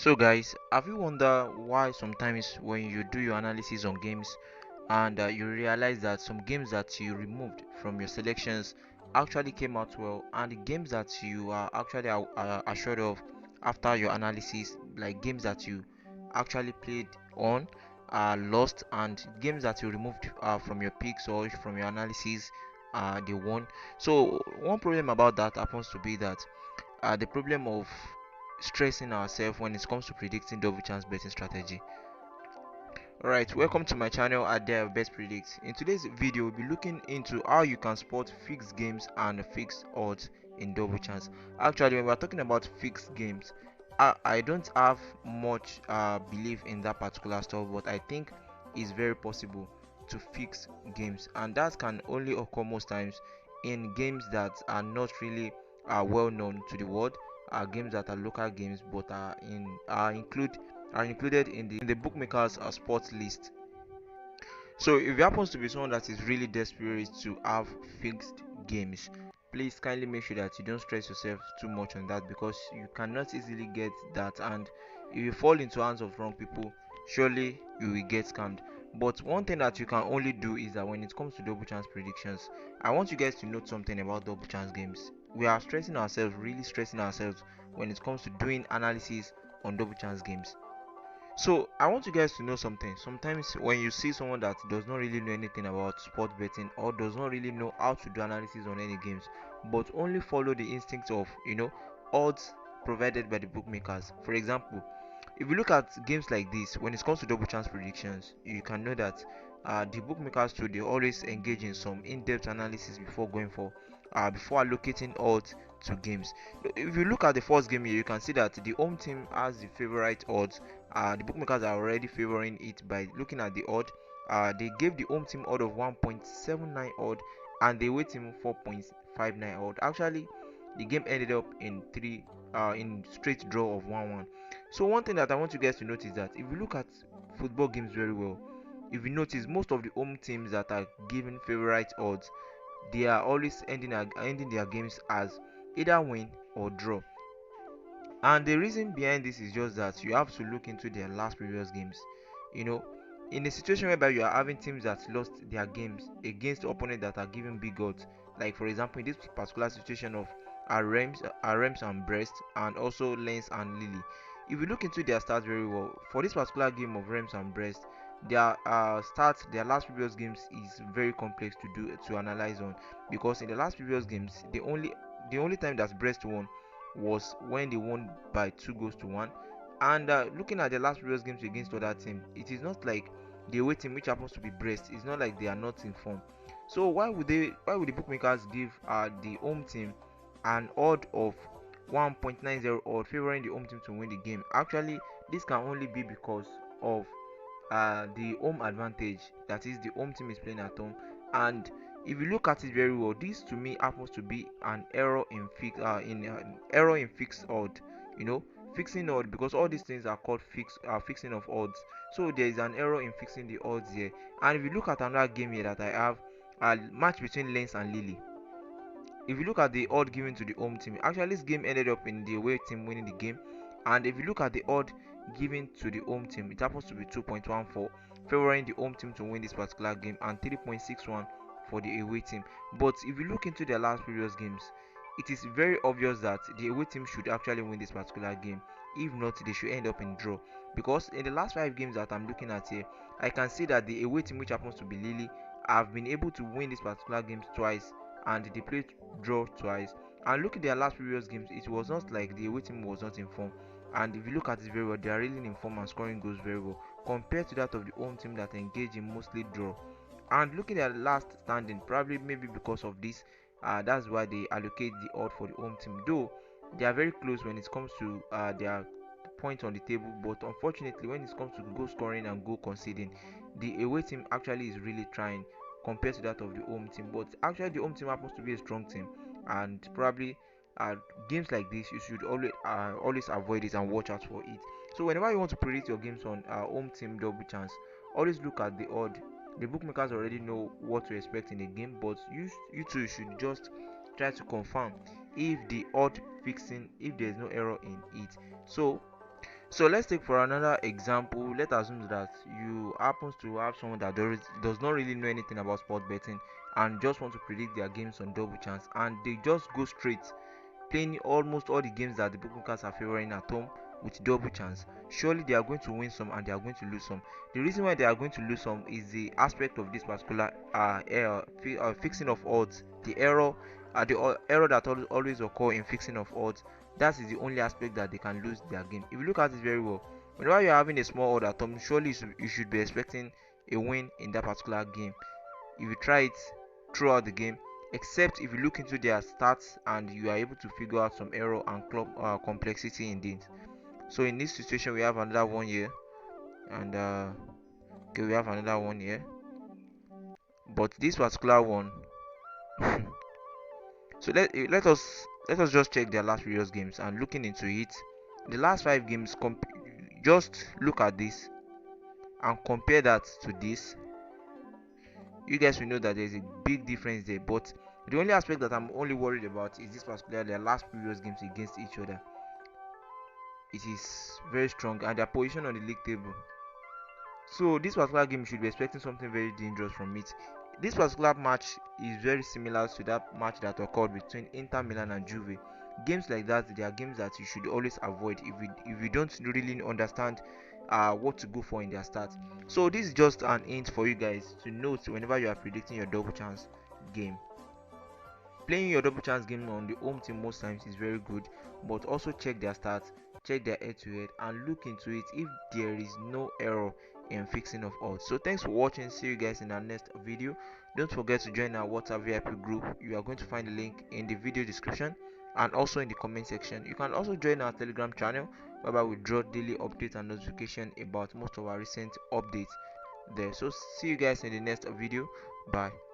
So, guys, have you wondered why sometimes when you do your analysis on games and you realize that some games that you removed from your selections actually came out well, and the games that you are actually assured of after your analysis, like games that you actually played on, lost, and games that you removed from your picks or from your analysis, they won. So, one problem about that happens to be that the problem of stressing ourselves when it comes to predicting double chance betting strategy. Alright, welcome to my channel Adair Best Predict. In today's video, we'll be looking into how you can spot fixed games and fixed odds in double chance. Actually, when we're talking about fixed games, I don't have much belief in that particular stuff, but I think it's very possible to fix games, and that can only occur most times in games that are not really well known to the world, games that are local games but are included in the bookmakers sports list. So if you happens to be someone that is really desperate to have fixed games, please kindly make sure that you don't stress yourself too much on that, because you cannot easily get that, and if you fall into hands of wrong people, surely you will get scammed. But one thing that you can only do is that when it comes to double chance predictions, I want you guys to note something about double chance games. We are stressing ourselves, really stressing ourselves when it comes to doing analysis on double chance games. So I want you guys to know something. Sometimes when you see someone that does not really know anything about sport betting or does not really know how to do analysis on any games, but only follow the instincts of odds provided by the bookmakers. For example, if you look at games like this, when it comes to double chance predictions, you can know that the bookmakers too, they always engage in some in-depth analysis before going for before allocating odds to games. If you look at the first game here, you can see that the home team has the favorite odds. The bookmakers are already favoring it by looking at the odd. They gave the home team odd of 1.79 odd, and the away team 4.59 odd. Actually, the game ended up in in straight draw of 1-1. So one thing that I want you guys to notice is that if you look at football games very well, if you notice most of the home teams that are given favorite odds, they are always ending their games as either win or draw. And the reason behind this is just that you have to look into their last previous games. You know, in a situation whereby you are having teams that lost their games against opponents that are giving big odds, like for example in this particular situation of Reims and Brest, and also Lens and Lille. If you look into their stats very well, for this particular game of Reims and Brest, their stats, their last previous games is very complex to analyze on, because in the last previous games, the only time that Brest won was when they won by 2 goals to 1. And looking at the last previous games against other team, it is not like the away team, which happens to be Brest, it's not like they are not in form. So why would the bookmakers give the home team an odd of 1.90 odd, favoring the home team to win the game? Actually, this can only be because of the home advantage, that is the home team is playing at home. And if you look at it very well, this to me happens to be an error in fixed odd, you know fixing odd, because all these things are called fixing of odds. So there is an error in fixing the odds here. And if you look at another game here that I have, a match between Lens and Lille, if you look at the odd given to the home team, actually this game ended up in the away team winning the game. And if you look at the odd given to the home team, it happens to be 2.14, favoring the home team to win this particular game, and 3.61 for the away team. But if you look into their last previous games, it is very obvious that the away team should actually win this particular game. If not, they should end up in draw, because in the last 5 games that I'm looking at here, I can see that the away team, which happens to be Lily, have been able to win this particular games twice, and they played draw twice. And look at their last previous games, it was not like the away team was not in form. And if you look at it very well, they are really in form and scoring goals very well compared to that of the home team that engage in mostly draw. And looking at the last standing, probably maybe because of this, that's why they allocate the odd for the home team. Though they are very close when it comes to their points on the table, but unfortunately, when it comes to goal scoring and goal conceding, the away team actually is really trying compared to that of the home team. But actually, the home team happens to be a strong team, and probably uh, games like this, you should always avoid it and watch out for it. So whenever you want to predict your games on home team double chance, always look at the odd. The bookmakers already know what to expect in a game, but you too should just try to confirm if the odd fixing, if there is no error in it. So So let's take for another example. Let's assume that you happens to have someone that does not really know anything about sport betting and just want to predict their games on double chance, and they just go straight playing almost all the games that the bookmakers are favoring at home with double chance. Surely they are going to win some and they are going to lose some. The reason why they are going to lose some is the aspect of this particular fixing of odds, the error that always occur in fixing of odds. That is the only aspect that they can lose their game. If you look at it very well, whenever you're having a small odd at home, surely you should be expecting a win in that particular game. If you try it throughout the game, except if you look into their stats and you are able to figure out some error and complexity in it. So in this situation, we have another one here, and okay, we have another one here, but this particular one. So let us just check their last previous games and looking into it. The last 5 games, just look at this and compare that to this. You guys will know that there's a big difference there. But the only aspect that I'm only worried about is this particular their last previous games against each other. It is very strong and their position on the league table. So this particular game, you should be expecting something very dangerous from it. This particular match is very similar to that match that occurred between Inter Milan and Juve. Games like that, they are games that you should always avoid if you don't really understand what to go for in their start. So this is just an hint for you guys to note whenever you are predicting your double chance game. Playing your double chance game on the home team most times is very good, but also check their stats, check their head to head, and look into it if there is no error in fixing of odds. So thanks for watching. See you guys in our next video. Don't forget to join our WhatsApp VIP group. You are going to find the link in the video description and also in the comment section. You can also join our Telegram channel whereby we draw daily updates and notification about most of our recent updates there. So see you guys in the next video. Bye.